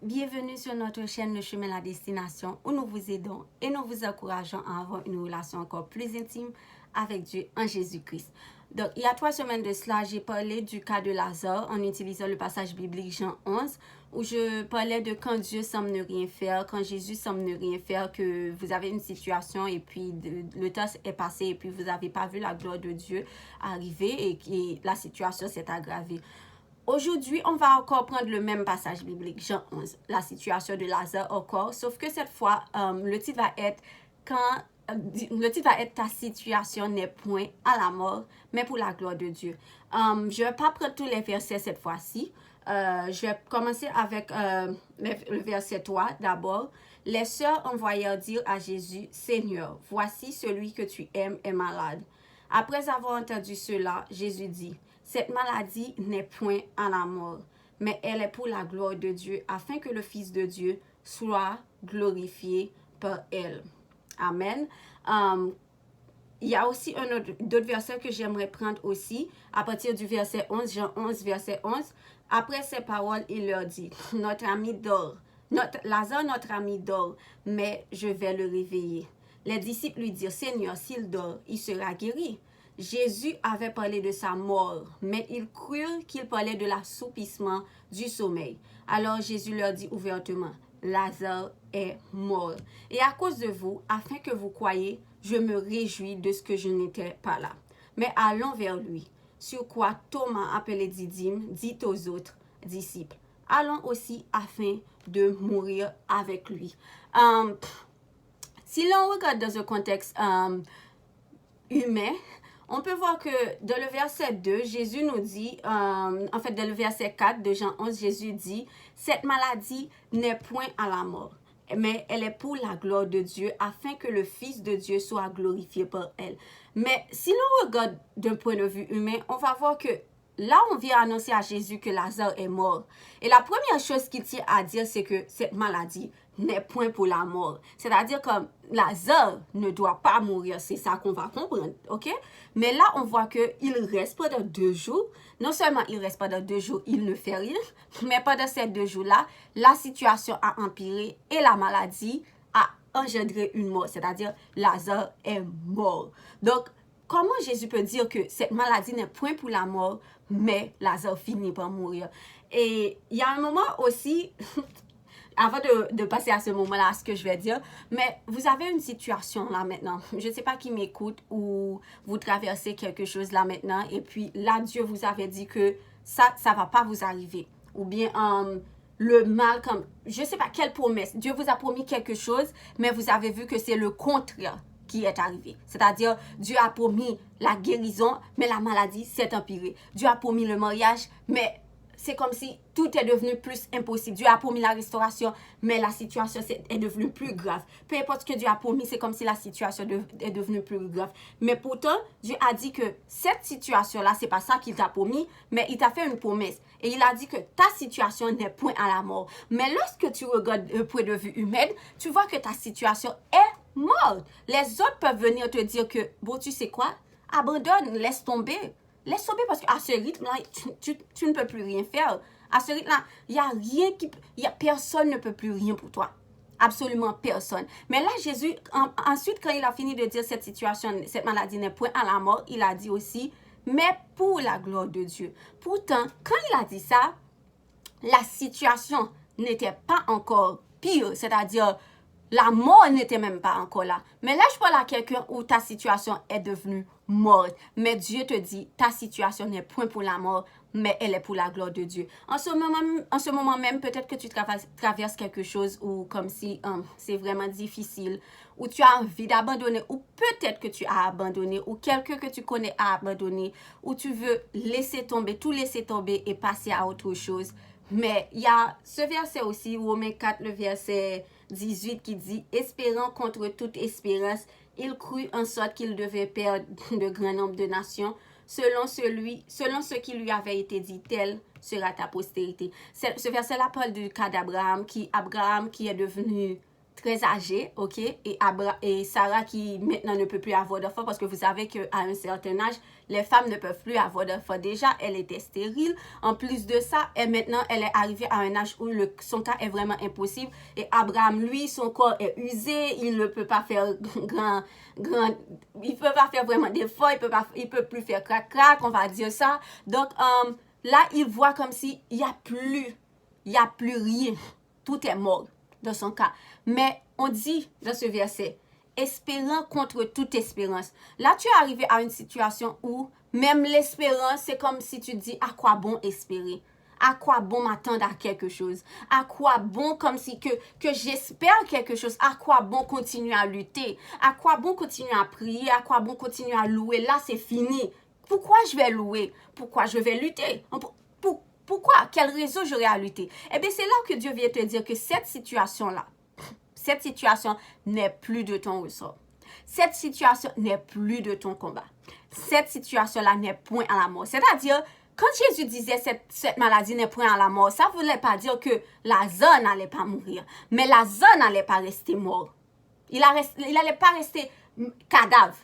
Bienvenue sur notre chaîne Le Chemin la Destination où nous vous aidons et nous vous encourageons à avoir une relation encore plus intime avec Dieu en Jésus-Christ. Donc, il y a 3 semaines de cela, j'ai parlé du cas de Lazare en utilisant le passage biblique Jean 11 où je parlais de quand Dieu semble ne rien faire, quand Jésus semble ne rien faire, que vous avez une situation et puis le temps est passé et puis vous n'avez pas vu la gloire de Dieu arriver et que la situation s'est aggravée. Aujourd'hui, on va encore prendre le même passage biblique, Jean 11, la situation de Lazare encore, sauf que cette fois, le titre va être ta situation n'est point à la mort, mais pour la gloire de Dieu. Je ne vais pas prendre tous les versets cette fois-ci. Je vais commencer avec le verset 3 d'abord. Les sœurs envoyèrent dire à Jésus, Seigneur, voici celui que tu aimes est malade. Après avoir entendu cela, Jésus dit, cette maladie n'est point à la mort, mais elle est pour la gloire de Dieu, afin que le Fils de Dieu soit glorifié par elle. Amen. Il y a aussi d'autres versets que j'aimerais prendre aussi, à partir du verset 11, Jean 11, verset 11. Après ces paroles, il leur dit, notre ami dort, Lazare, notre ami dort, mais je vais le réveiller. Les disciples lui dirent, Seigneur, s'il dort, il sera guéri. Jésus avait parlé de sa mort, mais ils crurent qu'il parlait de l'assoupissement du sommeil. Alors Jésus leur dit ouvertement, Lazare est mort. Et à cause de vous, afin que vous croyiez, je me réjouis de ce que je n'étais pas là. Mais allons vers lui. Sur quoi Thomas, appelé Didyme, dit aux autres disciples, allons aussi afin de mourir avec lui. Si l'on regarde dans un contexte humain, on peut voir que dans le verset 2, Jésus nous dit, dans le verset 4 de Jean 11, Jésus dit, cette maladie n'est point à la mort, mais elle est pour la gloire de Dieu, afin que le Fils de Dieu soit glorifié par elle. Mais si l'on regarde d'un point de vue humain, on va voir que là, on vient annoncer à Jésus que Lazare est mort. Et la première chose qu'il tient à dire, c'est que cette maladie n'est point pour la mort. C'est-à-dire que Lazare ne doit pas mourir. C'est ça qu'on va comprendre, ok? Mais là, on voit qu'il reste pendant 2 jours. Non seulement il reste pendant 2 jours, il ne fait rien, mais pendant ces 2 jours-là, la situation a empiré et la maladie a engendré une mort. C'est-à-dire, Lazare est mort. Donc, comment Jésus peut dire que cette maladie n'est point pour la mort, mais Lazare finit par mourir? Et il y a un moment aussi, avant de passer à ce moment-là, à ce que je vais dire, mais vous avez une situation là maintenant. Je ne sais pas qui m'écoute ou vous traversez quelque chose là maintenant et puis là, Dieu vous avait dit que ça ne va pas vous arriver. Ou bien le mal, comme je ne sais pas quelle promesse. Dieu vous a promis quelque chose, mais vous avez vu que c'est le contraire qui est arrivé. C'est-à-dire, Dieu a promis la guérison, mais la maladie s'est empirée. Dieu a promis le mariage, mais c'est comme si tout est devenu plus impossible. Dieu a promis la restauration, mais la situation est devenue plus grave. Peu importe ce que Dieu a promis, c'est comme si la situation est devenue plus grave. Mais pourtant, Dieu a dit que cette situation-là, c'est pas ça qu'il t'a promis, mais il t'a fait une promesse. Et il a dit que ta situation n'est point à la mort. Mais lorsque tu regardes d'un point de vue humain, tu vois que ta situation est morte. Les autres peuvent venir te dire que, bon, tu sais quoi? Abandonne, laisse tomber. Laisse tomber parce qu'à ce rythme-là, tu ne peux plus rien faire. À ce rythme-là, personne ne peut plus rien pour toi. Absolument personne. Mais là, Jésus, ensuite, quand il a fini de dire cette situation, cette maladie n'est point à la mort, il a dit aussi, mais pour la gloire de Dieu. Pourtant, quand il a dit ça, la situation n'était pas encore pire. C'est-à-dire, la mort n'était même pas encore là. Mais là, je parle à quelqu'un où ta situation est devenue morte. Mais Dieu te dit, ta situation n'est point pour la mort, mais elle est pour la gloire de Dieu. En ce moment même, peut-être que tu traverses quelque chose où comme si c'est vraiment difficile, ou tu as envie d'abandonner, ou peut-être que tu as abandonné, ou quelqu'un que tu connais a abandonné, ou tu veux tout laisser tomber et passer à autre chose. Mais il y a ce verset aussi, Romains 4, le verset 18 qui dit « Espérant contre toute espérance, il crut en sorte qu'il devait perdre de grand nombre de nations. Selon ce qui lui avait été dit, telle sera ta postérité. » Ce verset-là parle du cas d'Abraham, qui est devenu très âgée, ok, et Sarah qui maintenant ne peut plus avoir d'enfants parce que vous savez qu'à un certain âge, les femmes ne peuvent plus avoir d'enfants. Déjà, elle était stérile. En plus de ça, maintenant, elle est arrivée à un âge où son cas est vraiment impossible. Et Abraham, lui, son corps est usé, il ne peut pas faire il peut pas faire vraiment d'efforts, il peut plus faire crac-crac, on va dire ça. Donc, là, il voit comme si il n'y a plus rien. Tout est mort dans son cas. Mais on dit dans ce verset, espérant contre toute espérance. Là, tu es arrivé à une situation où même l'espérance, c'est comme si tu dis, à quoi bon espérer? À quoi bon m'attendre à quelque chose? À quoi bon comme si que j'espère quelque chose? À quoi bon continuer à lutter? À quoi bon continuer à prier? À quoi bon continuer à louer? Là, c'est fini. Pourquoi je vais louer? Pourquoi je vais lutter? Pourquoi? Quelle raison j'aurai à lutter? Eh bien, c'est là que Dieu vient te dire que cette situation-là, cette situation n'est plus de ton ressort. Cette situation n'est plus de ton combat. Cette situation-là n'est point à la mort. C'est-à-dire, quand Jésus disait cette maladie n'est point à la mort, ça ne voulait pas dire que Lazare n'allait pas mourir. Mais Lazare n'allait pas rester mort. Il n'allait pas rester cadavre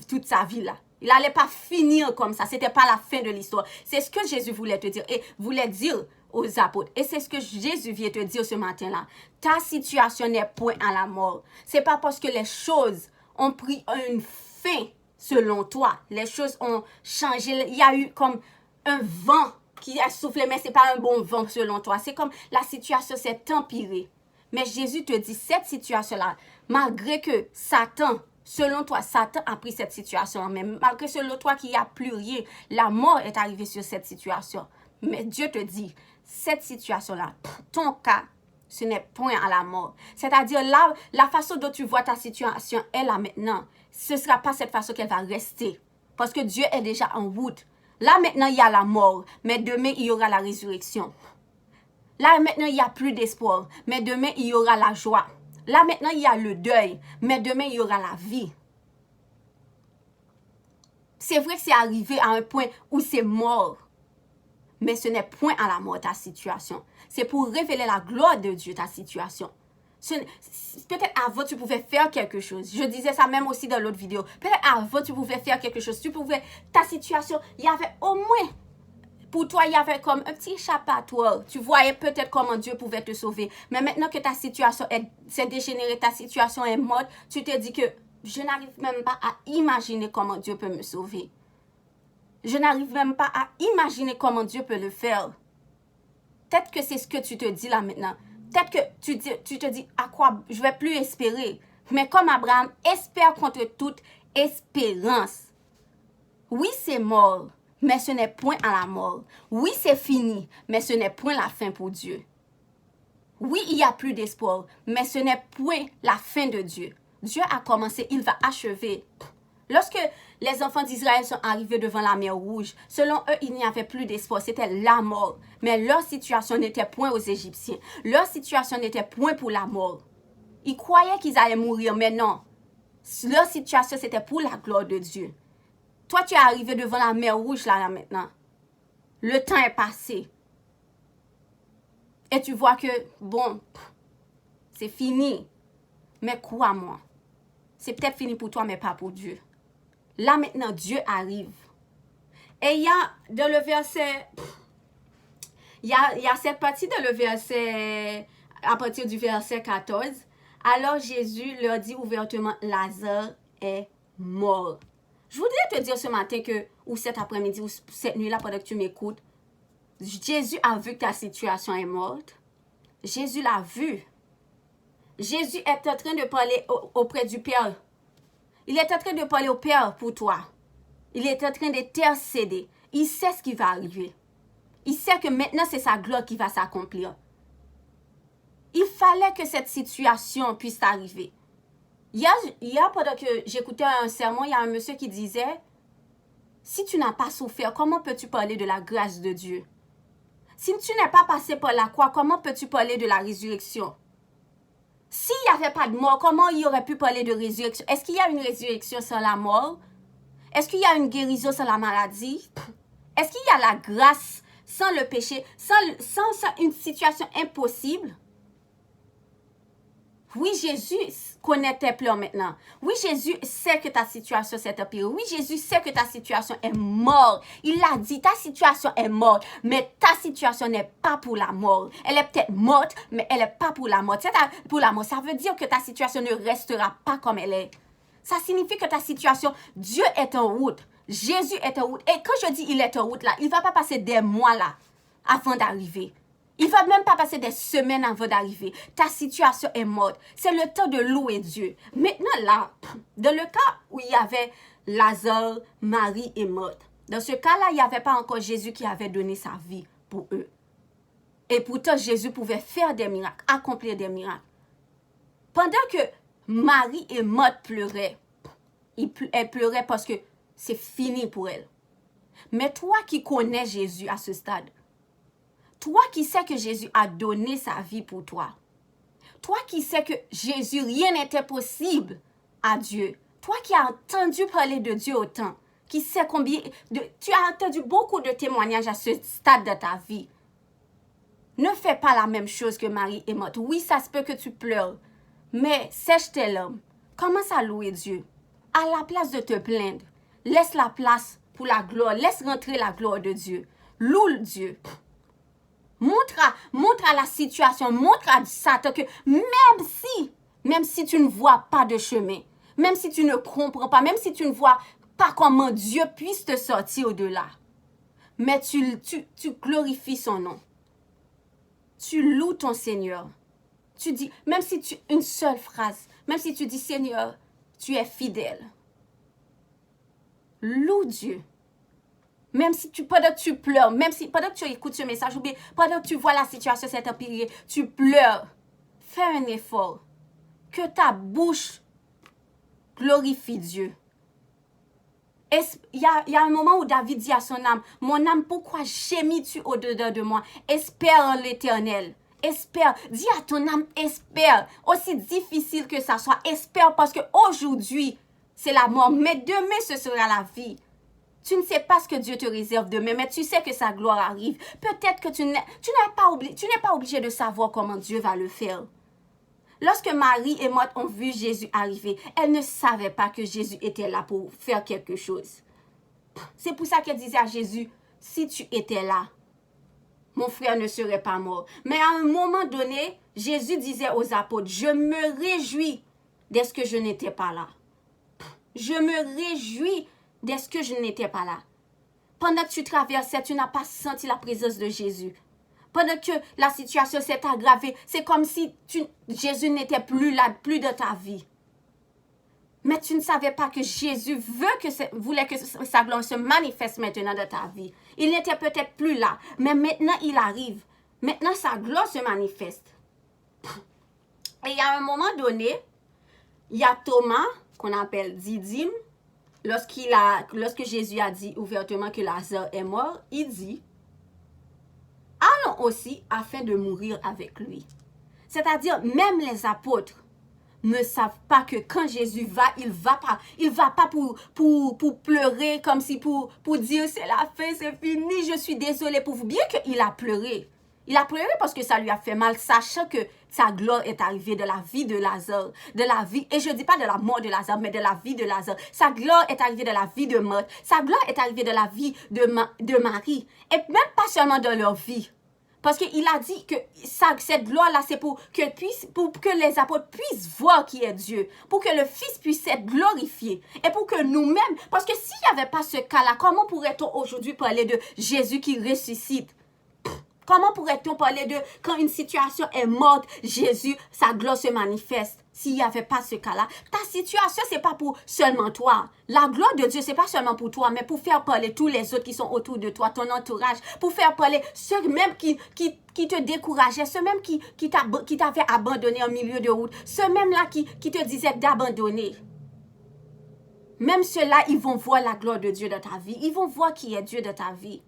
toute sa vie là. Il n'allait pas finir comme ça. Ce n'était pas la fin de l'histoire. C'est ce que Jésus voulait te dire et voulait dire aux apôtres. Et c'est ce que Jésus vient te dire ce matin-là. Ta situation n'est point à la mort. Ce n'est pas parce que les choses ont pris une fin selon toi. Les choses ont changé. Il y a eu comme un vent qui a soufflé, mais ce n'est pas un bon vent selon toi. C'est comme la situation s'est empirée. Mais Jésus te dit, cette situation-là, malgré que Satan, selon toi, Satan a pris cette situation, mais malgré selon toi qu'il n'y a plus rien, la mort est arrivée sur cette situation. Mais Dieu te dit, cette situation-là, ton cas, ce n'est point à la mort. C'est-à-dire, là, la façon dont tu vois ta situation est là maintenant. Ce ne sera pas cette façon qu'elle va rester. Parce que Dieu est déjà en route. Là, maintenant, il y a la mort, mais demain, il y aura la résurrection. Là, maintenant, il n'y a plus d'espoir, mais demain, il y aura la joie. Là, maintenant, il y a le deuil, mais demain, il y aura la vie. C'est vrai que c'est arrivé à un point où c'est mort, mais ce n'est point à la mort ta situation. C'est pour révéler la gloire de Dieu, ta situation. Peut-être avant, tu pouvais faire quelque chose. Je disais ça même aussi dans l'autre vidéo. Peut-être avant, tu pouvais faire quelque chose. Ta situation, il y avait au moins... Pour toi, il y avait comme un petit échappatoire. Tu voyais peut-être comment Dieu pouvait te sauver. Mais maintenant que ta situation s'est dégénérée, ta situation est morte, tu te dis que je n'arrive même pas à imaginer comment Dieu peut me sauver. Je n'arrive même pas à imaginer comment Dieu peut le faire. Peut-être que c'est ce que tu te dis là maintenant. Peut-être que tu te dis, à quoi je ne vais plus espérer. Mais comme Abraham, espère contre toute espérance. Oui, c'est mort. Mais ce n'est point à la mort. Oui, c'est fini, mais ce n'est point la fin pour Dieu. Oui, il n'y a plus d'espoir, mais ce n'est point la fin de Dieu. Dieu a commencé, il va achever. Lorsque les enfants d'Israël sont arrivés devant la mer Rouge, selon eux, il n'y avait plus d'espoir, c'était la mort. Mais leur situation n'était point aux Égyptiens. Leur situation n'était point pour la mort. Ils croyaient qu'ils allaient mourir, mais non. Leur situation, c'était pour la gloire de Dieu. Toi, tu es arrivé devant la mer Rouge là maintenant. Le temps est passé. Et tu vois que, bon, c'est fini. Mais crois-moi, c'est peut-être fini pour toi, mais pas pour Dieu. Là maintenant, Dieu arrive. Et il y a dans le verset, il y a cette partie dans le verset, à partir du verset 14. Alors Jésus leur dit ouvertement, Lazare est mort. Je voudrais te dire ce matin que, ou cet après-midi, ou cette nuit-là, pendant que tu m'écoutes, Jésus a vu que ta situation est morte. Jésus l'a vu. Jésus est en train de parler auprès du Père. Il est en train de parler au Père pour toi. Il est en train d'intercéder. Il sait ce qui va arriver. Il sait que maintenant, c'est sa gloire qui va s'accomplir. Il fallait que cette situation puisse arriver. Hier, pendant que j'écoutais un sermon, il y a un monsieur qui disait, si tu n'as pas souffert, comment peux-tu parler de la grâce de Dieu? Si tu n'es pas passé par la croix, comment peux-tu parler de la résurrection? S'il n'y avait pas de mort, comment il aurait pu parler de résurrection? Est-ce qu'il y a une résurrection sans la mort? Est-ce qu'il y a une guérison sans la maladie? Est-ce qu'il y a la grâce sans le péché, sans une situation impossible? Oui, Jésus connaît tes pleurs maintenant. Oui, Jésus sait que ta situation s'est empirée. Oui, Jésus sait que ta situation est morte. Il a dit, ta situation est morte, mais ta situation n'est pas pour la mort. Elle est peut-être morte, mais elle n'est pas pour la mort. C'est pour la mort. Ça veut dire que ta situation ne restera pas comme elle est. Ça signifie que ta situation, Dieu est en route. Jésus est en route. Et quand je dis il est en route là, il ne va pas passer des mois là avant d'arriver. Il ne va même pas passer des semaines avant d'arriver. Ta situation est morte. C'est le temps de louer Dieu. Maintenant là, dans le cas où il y avait Lazare, Marie et Marthe, dans ce cas-là, il n'y avait pas encore Jésus qui avait donné sa vie pour eux. Et pourtant, Jésus pouvait faire des miracles, accomplir des miracles. Pendant que Marie et Marthe pleuraient, elles pleuraient parce que c'est fini pour elles. Mais toi qui connais Jésus à ce stade, toi qui sais que Jésus a donné sa vie pour toi, toi qui sais que Jésus, rien n'était possible à Dieu, toi qui as entendu parler de Dieu autant, qui sais combien, tu as entendu beaucoup de témoignages à ce stade de ta vie, ne fais pas la même chose que Marie et Marthe. Oui, ça se peut que tu pleures, mais sèche tes larmes, commence à louer Dieu. À la place de te plaindre, laisse la place pour la gloire, laisse rentrer la gloire de Dieu. Loue Dieu. Montre à la situation, montre à Satan que même si tu ne vois pas de chemin, même si tu ne comprends pas, même si tu ne vois pas comment Dieu puisse te sortir au-delà, mais tu glorifies son nom. Tu loues ton Seigneur. Tu dis, même si une seule phrase, même si tu dis Seigneur, tu es fidèle. Loue Dieu. Même si pendant que tu pleures, même si pendant que tu écoutes ce message, ou bien pendant que tu vois la situation s'être empirée, tu pleures, fais un effort. Que ta bouche glorifie Dieu. Il y a un moment où David dit à son âme, mon âme, pourquoi gémis-tu au-dedans de moi? Espère en l'Éternel. Espère. Dis à ton âme, espère. Aussi difficile que ça soit, espère parce qu'aujourd'hui, c'est la mort, mais demain, ce sera la vie. Tu ne sais pas ce que Dieu te réserve demain, mais tu sais que sa gloire arrive. Peut-être que tu n'es pas obligé de savoir comment Dieu va le faire. Lorsque Marie et Marthe ont vu Jésus arriver, elles ne savaient pas que Jésus était là pour faire quelque chose. C'est pour ça qu'elles disaient à Jésus, si tu étais là, mon frère ne serait pas mort. Mais à un moment donné, Jésus disait aux apôtres, je me réjouis d'être que je n'étais pas là. Je me réjouis d'être que je n'étais pas là. Pendant que tu traversais, tu n'as pas senti la présence de Jésus. Pendant que la situation s'est aggravée, c'est comme si Jésus n'était plus là, plus de ta vie. Mais tu ne savais pas que Jésus voulait que sa gloire se manifeste maintenant dans ta vie. Il n'était peut-être plus là, mais maintenant il arrive. Maintenant sa gloire se manifeste. Et il y a un moment donné, il y a Thomas, qu'on appelle Didyme. Lorsque Jésus a dit ouvertement que Lazare est mort, il dit, allons aussi afin de mourir avec lui. C'est-à-dire, même les apôtres ne savent pas que quand Jésus va, il va pas pour pleurer comme si pour dire c'est la fin, c'est fini, je suis désolé pour vous. Bien qu'il a pleuré. Il a pleuré parce que ça lui a fait mal, sachant que sa gloire est arrivée de la vie de Lazare, de la vie, et je ne dis pas de la mort de Lazare, mais de la vie de Lazare. Sa gloire est arrivée de la vie de Marthe, sa gloire est arrivée de la vie de Marie, et même pas seulement de leur vie. Parce qu'il a dit que cette gloire-là, c'est pour que les apôtres puissent voir qui est Dieu, pour que le Fils puisse être glorifié, et pour que nous-mêmes, parce que s'il n'y avait pas ce cas-là, comment pourrait-on aujourd'hui parler de Jésus qui ressuscite? Comment pourrait-on parler de quand une situation est morte, Jésus, sa gloire se manifeste? S'il n'y avait pas ce cas-là, ta situation, ce n'est pas pour seulement toi. La gloire de Dieu, ce n'est pas seulement pour toi, mais pour faire parler tous les autres qui sont autour de toi, ton entourage, pour faire parler ceux même qui te décourageaient, ceux même qui t'avaient abandonné en milieu de route, ceux même là qui te disaient d'abandonner. Même ceux-là, ils vont voir la gloire de Dieu dans ta vie. Ils vont voir qui est Dieu dans ta vie.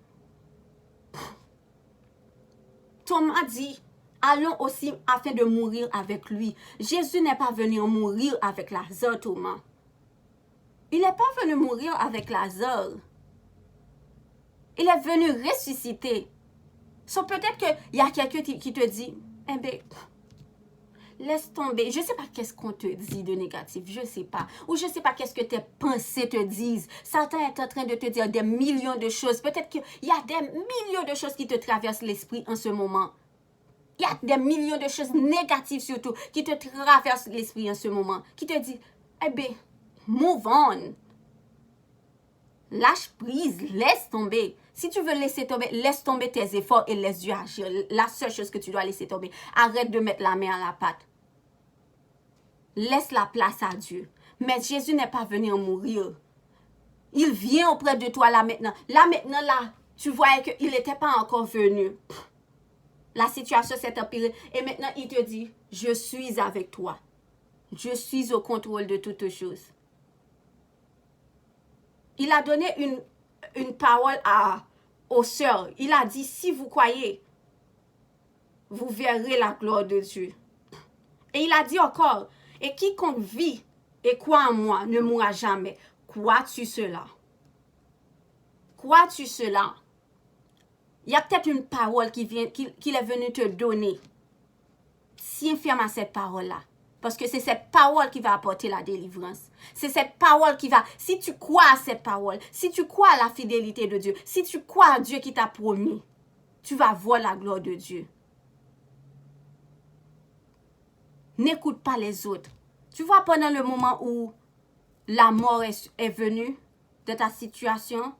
Thomas dit, allons aussi afin de mourir avec lui. Jésus n'est pas venu mourir avec Lazare, Thomas. Il n'est pas venu mourir avec Lazare. Il est venu ressusciter. So, peut-être qu'il y a quelqu'un qui te dit, eh bien, laisse tomber. Je ne sais pas qu'est-ce qu'on te dit de négatif, je ne sais pas. Ou je ne sais pas qu'est-ce que tes pensées te disent. Satan est en train de te dire des millions de choses. Peut-être qu'il y a des millions de choses qui te traversent l'esprit en ce moment. Il y a des millions de choses négatives surtout qui te traversent l'esprit en ce moment. Qui te disent, eh bien, move on. Lâche prise, laisse tomber. Si tu veux laisser tomber, laisse tomber tes efforts et laisse Dieu agir. La seule chose que tu dois laisser tomber, arrête de mettre la main à la pâte. Laisse la place à Dieu. Mais Jésus n'est pas venu en mourir. Il vient auprès de toi là maintenant. Là, tu voyais qu'il n'était pas encore venu. La situation s'est empirée. Et maintenant, il te dit, je suis avec toi. Je suis au contrôle de toutes choses. Il a donné une parole aux sœurs. Il a dit, si vous croyez, vous verrez la gloire de Dieu. Et il a dit encore, et quiconque vit et croit en moi ne mourra jamais. Crois-tu cela? Crois-tu cela? Il y a peut-être une parole qu'il est venu te donner. Tiens ferme à cette parole-là. Parce que c'est cette parole qui va apporter la délivrance. C'est cette parole qui va... Si tu crois à cette parole, si tu crois à la fidélité de Dieu, si tu crois à Dieu qui t'a promis, tu vas voir la gloire de Dieu. N'écoute pas les autres. Tu vois, pendant le moment où la mort est venue de ta situation,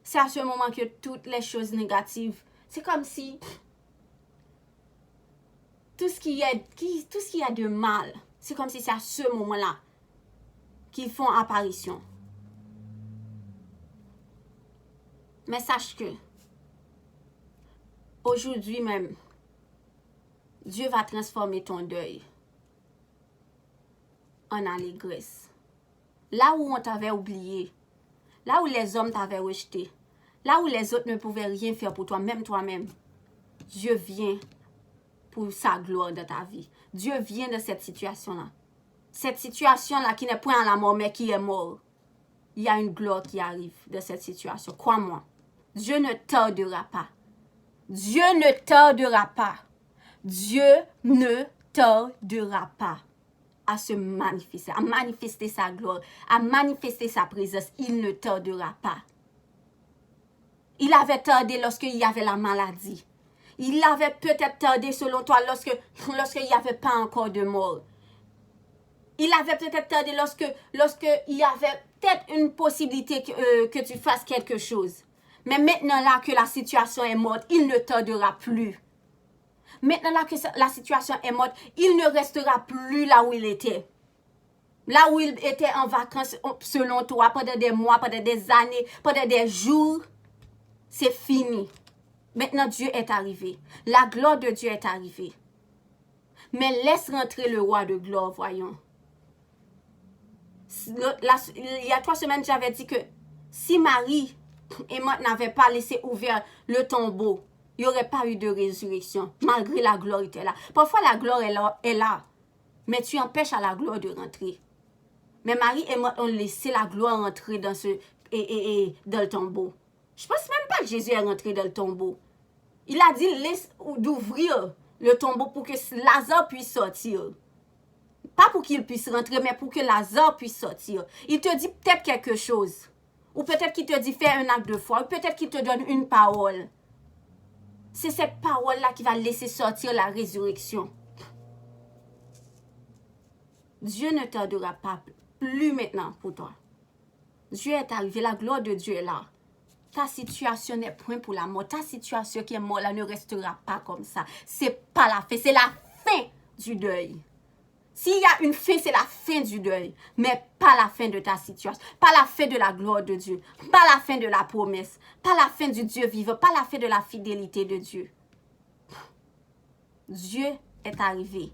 c'est à ce moment que toutes les choses négatives, c'est comme si tout ce qu'il y a de mal, c'est comme si c'est à ce moment-là qu'ils font apparition. Mais sache que aujourd'hui même, Dieu va transformer ton deuil en allégresse. Là où on t'avait oublié, là où les hommes t'avaient rejeté, là où les autres ne pouvaient rien faire pour toi, même toi-même, Dieu vient pour sa gloire dans ta vie. Dieu vient de cette situation-là. Cette situation-là qui n'est point à la mort, mais qui est mort. Il y a une gloire qui arrive de cette situation. Crois-moi. Dieu ne tardera pas. Dieu ne tardera pas. Dieu ne tardera pas à se manifester, à manifester sa gloire, à manifester sa présence. Il ne tardera pas. Il avait tardé lorsqu'il y avait la maladie. Il avait peut-être tardé selon toi lorsqu'il n'y avait pas encore de mort. Il avait peut-être tardé lorsqu'il y avait peut-être une possibilité que tu fasses quelque chose. Mais maintenant là que la situation est morte, il ne tardera plus. Maintenant là que la situation est morte, il ne restera plus là où il était. Là où il était en vacances selon toi pendant des mois, pendant des années, pendant des jours, c'est fini. Maintenant Dieu est arrivé. La gloire de Dieu est arrivée. Mais laisse rentrer le roi de gloire, voyons. Il y a 3 semaines, j'avais dit que si Marie et Marthe n'avaient pas laissé ouvert le tombeau, il n'y aurait pas eu de résurrection, malgré la gloire était là. Parfois, la gloire est là, mais tu empêches à la gloire de rentrer. Mais Marie et Marthe ont laissé la gloire rentrer dans le tombeau. Je ne pense même pas que Jésus est rentré dans le tombeau. Il a dit d'ouvrir le tombeau pour que Lazare puisse sortir. Pas pour qu'il puisse rentrer, mais pour que Lazare puisse sortir. Il te dit peut-être quelque chose. Ou peut-être qu'il te dit fais un acte de foi. Ou peut-être qu'il te donne une parole. C'est cette parole-là qui va laisser sortir la résurrection. Dieu ne tardera pas plus maintenant pour toi. Dieu est arrivé, la gloire de Dieu est là. Ta situation n'est point pour la mort. Ta situation qui est morte là ne restera pas comme ça. C'est pas la fin, c'est la fin du deuil. S'il y a une fin, c'est la fin du deuil. Mais pas la fin de ta situation. Pas la fin de la gloire de Dieu. Pas la fin de la promesse. Pas la fin du Dieu vivant. Pas la fin de la fidélité de Dieu. Dieu est arrivé.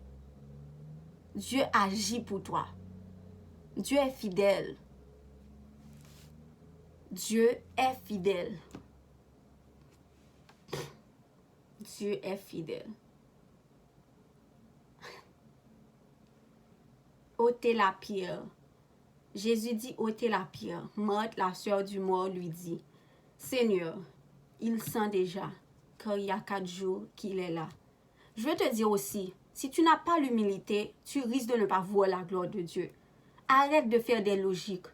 Dieu agit pour toi. Dieu est fidèle. Dieu est fidèle. Dieu est fidèle. Ôtez la pierre. Jésus dit ôtez la pierre. Marthe, la sœur du mort, lui dit, Seigneur, il sent déjà, car il y a 4 jours qu'il est là. Je veux te dire aussi, Si tu n'as pas l'humilité, tu risques de ne pas voir la gloire de Dieu. Arrête de faire des logiques.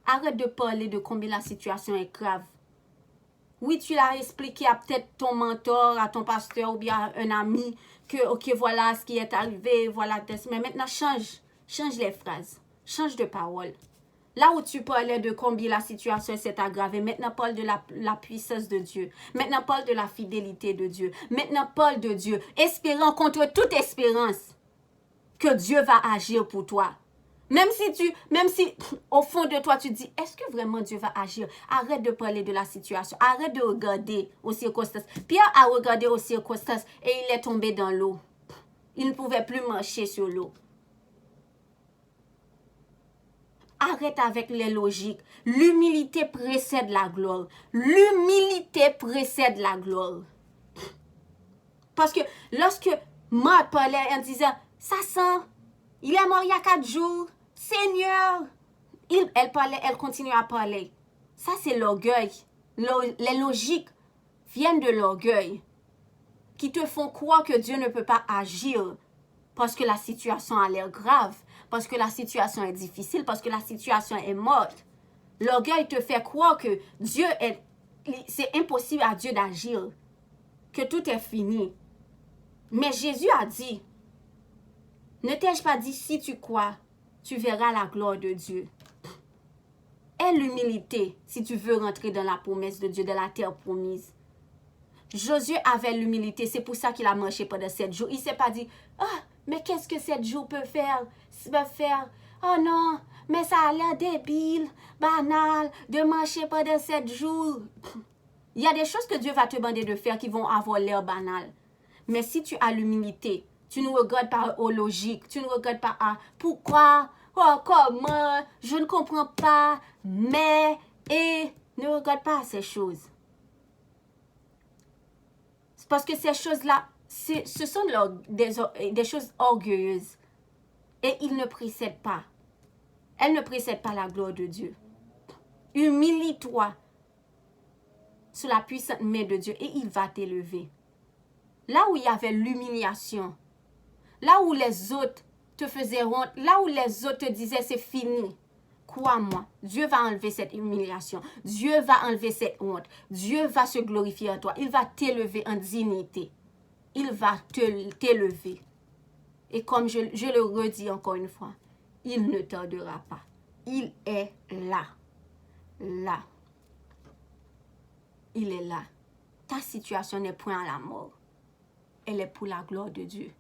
Arrête de parler de combien la situation est grave. Oui, tu l'as expliqué à peut-être ton mentor, à ton pasteur ou bien à un ami que, ok, voilà ce qui est arrivé, voilà, mais maintenant change. Change les phrases. Change de parole. Là où tu parlais de combien la situation s'est aggravée, maintenant parle de la puissance de Dieu. Maintenant parle de la fidélité de Dieu. Maintenant parle de Dieu. Espérant contre toute espérance que Dieu va agir pour toi. Même si au fond de toi tu dis, est-ce que vraiment Dieu va agir? Arrête de parler de la situation. Arrête de regarder aux circonstances. Pierre a regardé aux circonstances et il est tombé dans l'eau. Il ne pouvait plus marcher sur l'eau. Arrête avec les logiques. L'humilité précède la gloire. L'humilité précède la gloire. Parce que lorsque Marthe parlait en disant, ça sent, il est mort il y a 4 jours, Seigneur. Elle continue à parler. Ça c'est l'orgueil. Les logiques viennent de l'orgueil. Qui te font croire que Dieu ne peut pas agir. Parce que la situation a l'air grave. Parce que la situation est difficile, parce que la situation est morte. L'orgueil te fait croire que c'est impossible à Dieu d'agir, que tout est fini. Mais Jésus a dit, ne t'ai-je pas dit, si tu crois, tu verras la gloire de Dieu. Aie l'humilité si tu veux rentrer dans la promesse de Dieu, dans la terre promise. Josué avait l'humilité, c'est pour ça qu'il a marché pendant 7 jours. Il ne s'est pas dit, mais qu'est-ce que 7 jours peut faire? Oh non, mais ça a l'air débile, banal, de marcher pendant 7 jours. Il y a des choses que Dieu va te demander de faire qui vont avoir l'air banal. Mais si tu as l'humilité, tu ne regardes pas aux logiques, tu ne regardes pas à pourquoi, comment, je ne comprends pas, mais, et ne regarde pas à ces choses. C'est parce que ces choses-là, ce sont des choses orgueilleuses. Et ils ne précèdent pas. Elles ne précèdent pas la gloire de Dieu. Humilie-toi sous la puissante main de Dieu et il va t'élever. Là où il y avait l'humiliation, là où les autres te faisaient honte, là où les autres te disaient c'est fini, crois-moi, Dieu va enlever cette humiliation. Dieu va enlever cette honte. Dieu va se glorifier en toi. Il va t'élever en dignité. Il va t'élever. Et comme je le redis encore une fois, il ne tardera pas. Il est là. Là. Il est là. Ta situation n'est point à la mort. Elle est pour la gloire de Dieu.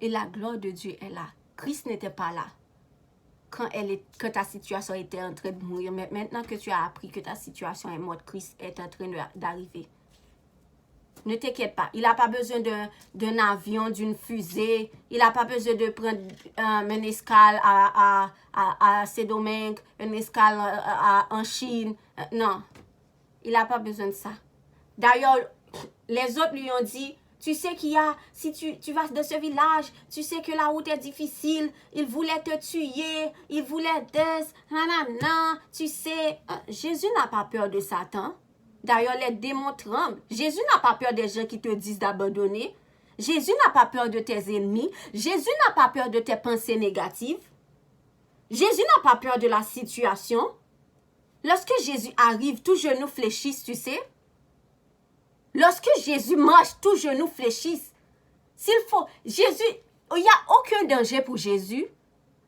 Et la gloire de Dieu est là. Christ n'était pas là quand ta situation était en train de mourir. Mais maintenant que tu as appris que ta situation est morte, Christ est en train d'arriver. Ne t'inquiète pas. Il n'a pas besoin d'un avion, d'une fusée. Il n'a pas besoin de prendre une escale à Saint-Domingue, une escale en Chine. Non. Il n'a pas besoin de ça. D'ailleurs, les autres lui ont dit, tu sais qu'il y a, si tu vas dans ce village, tu sais que la route est difficile. Il voulait te tuer. Il voulait nanana. Tu sais, Jésus n'a pas peur de Satan. D'ailleurs, les démons tremblent. Jésus n'a pas peur des gens qui te disent d'abandonner. Jésus n'a pas peur de tes ennemis. Jésus n'a pas peur de tes pensées négatives. Jésus n'a pas peur de la situation. Lorsque Jésus arrive, tous genoux fléchissent, tu sais. Lorsque Jésus marche, tous genoux fléchissent. S'il faut, Jésus, il n'y a aucun danger pour Jésus.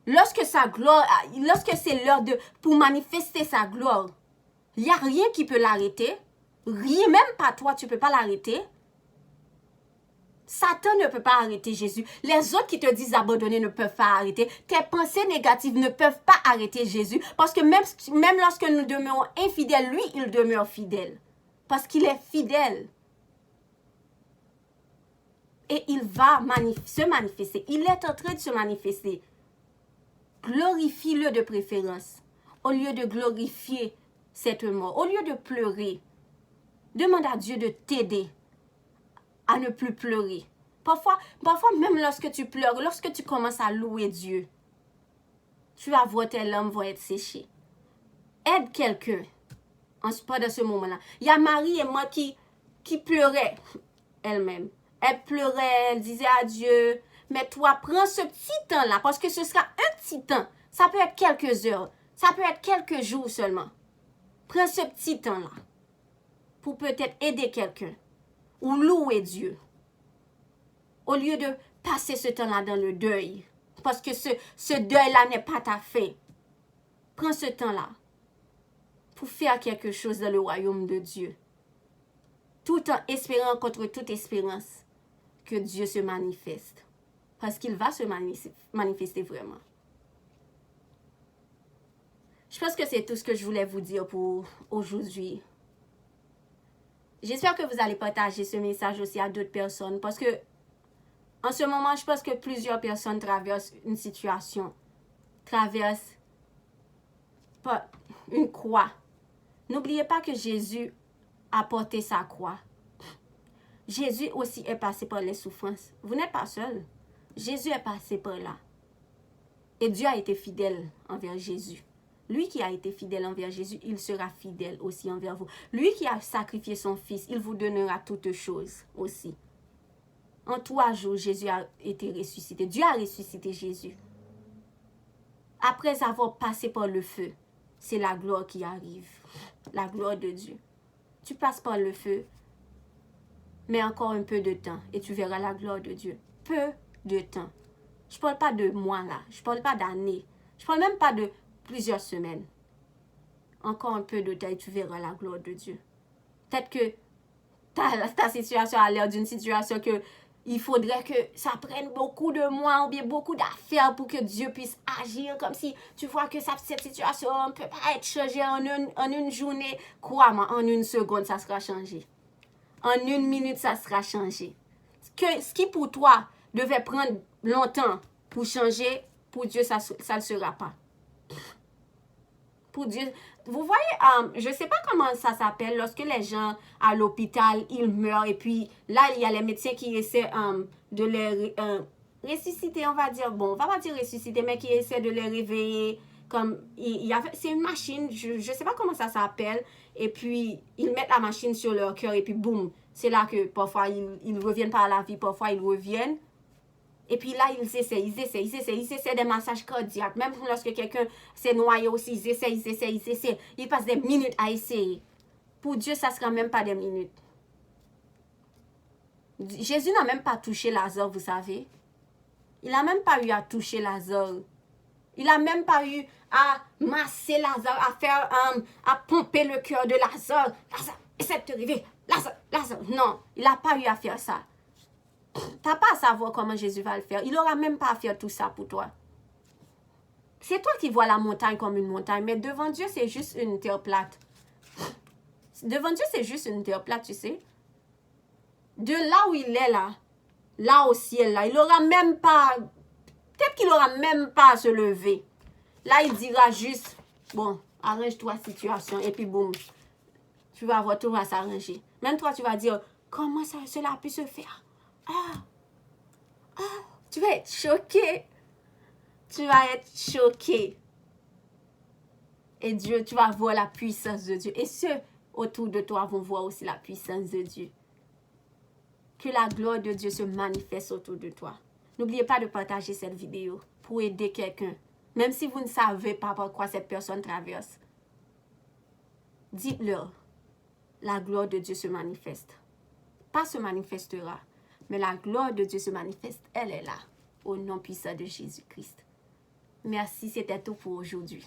Lorsque sa gloire, lorsque c'est l'heure pour manifester sa gloire, il n'y a rien qui peut l'arrêter. Rien, même pas toi, tu ne peux pas l'arrêter. Satan ne peut pas arrêter Jésus. Les autres qui te disent abandonner ne peuvent pas arrêter. Tes pensées négatives ne peuvent pas arrêter Jésus. Parce que même lorsque nous demeurons infidèles, lui, il demeure fidèle. Parce qu'il est fidèle. Et il va se manifester. Il est en train de se manifester. Glorifie-le de préférence. Au lieu de glorifier cette mort, au lieu de pleurer, demande à Dieu de t'aider à ne plus pleurer. Parfois, même lorsque tu pleures, lorsque tu commences à louer Dieu, tu vas voir tes larmes vont être séchées. Aide quelqu'un pendant ce moment-là. Il y a Marie et moi qui pleuraient elle-même. Elle pleurait, elle disait adieu. Mais toi, prends ce petit temps-là, parce que ce sera un petit temps. Ça peut être quelques heures, ça peut être quelques jours seulement. Prends ce petit temps-là pour peut-être aider quelqu'un ou louer Dieu. Au lieu de passer ce temps-là dans le deuil, parce que ce deuil-là n'est pas ta fin. Prends ce temps-là pour faire quelque chose dans le royaume de Dieu. Tout en espérant contre toute espérance que Dieu se manifeste. Parce qu'il va se manifester vraiment. Je pense que c'est tout ce que je voulais vous dire pour aujourd'hui. J'espère que vous allez partager ce message aussi à d'autres personnes. Parce que en ce moment, je pense que plusieurs personnes traversent une situation. Traversent une croix. N'oubliez pas que Jésus a porté sa croix. Jésus aussi est passé par les souffrances. Vous n'êtes pas seul. Jésus est passé par là. Et Dieu a été fidèle envers Jésus. Lui qui a été fidèle envers Jésus, il sera fidèle aussi envers vous. Lui qui a sacrifié son fils, il vous donnera toutes choses aussi. En 3 jours, Jésus a été ressuscité. Dieu a ressuscité Jésus. Après avoir passé par le feu, c'est la gloire qui arrive. La gloire de Dieu. Tu passes par le feu, mais encore un peu de temps et tu verras la gloire de Dieu. Peu de temps. Je ne parle pas de mois là. Je ne parle pas d'années. Je ne parle même pas de plusieurs semaines. Encore un peu de temps et tu verras la gloire de Dieu. Peut-être que ta situation a l'air d'une situation que il faudrait que ça prenne beaucoup de mois ou bien beaucoup d'affaires pour que Dieu puisse agir. Comme si tu vois que cette situation ne peut pas être changée en une journée. Crois-moi, en une seconde, ça sera changé. En une minute, ça sera changé. Ce qui pour toi devait prendre longtemps pour changer, pour Dieu, ça ne le sera pas. Pour Dieu, vous voyez, je ne sais pas comment ça s'appelle, lorsque les gens à l'hôpital, ils meurent, et puis là, il y a les médecins qui essaient de les ressusciter, on va dire, bon, on va pas dire ressusciter, mais qui essaient de les réveiller, comme, c'est une machine, je ne sais pas comment ça s'appelle, et puis, ils mettent la machine sur leur cœur, et puis boum, c'est là que parfois, ils reviennent par la vie, parfois, ils reviennent. Et puis là, ils essaient des massages cardiaques. Même lorsque quelqu'un s'est noyé aussi, ils essaient. Ils passent des minutes à essayer. Pour Dieu, ça ne sera même pas des minutes. Jésus n'a même pas touché Lazare, vous savez. Il n'a même pas eu à toucher Lazare. Il n'a même pas eu à masser Lazare, à pomper le cœur de Lazare. Lazare, essaie de te réveiller. Lazare. Non, il n'a pas eu à faire ça. Tu n'as pas à savoir comment Jésus va le faire. Il n'aura même pas à faire tout ça pour toi. C'est toi qui vois la montagne comme une montagne, mais devant Dieu, c'est juste une terre plate. Devant Dieu, c'est juste une terre plate, tu sais. De là où il est là au ciel, là, il n'aura même pas... Peut-être qu'il n'aura même pas à se lever. Là, il dira juste, bon, arrange-toi situation, et puis boum, tu vas voir, tout va s'arranger. Même toi, tu vas dire, comment cela a pu se faire? Tu vas être choqué. Tu vas être choqué. Et Dieu, tu vas voir la puissance de Dieu. Et ceux autour de toi vont voir aussi la puissance de Dieu. Que la gloire de Dieu se manifeste autour de toi. N'oubliez pas de partager cette vidéo pour aider quelqu'un. Même si vous ne savez pas par quoi cette personne traverse. Dites-leur, la gloire de Dieu se manifeste. Pas se manifestera. Mais la gloire de Dieu se manifeste, elle est là, au nom puissant de Jésus-Christ. Merci, c'était tout pour aujourd'hui.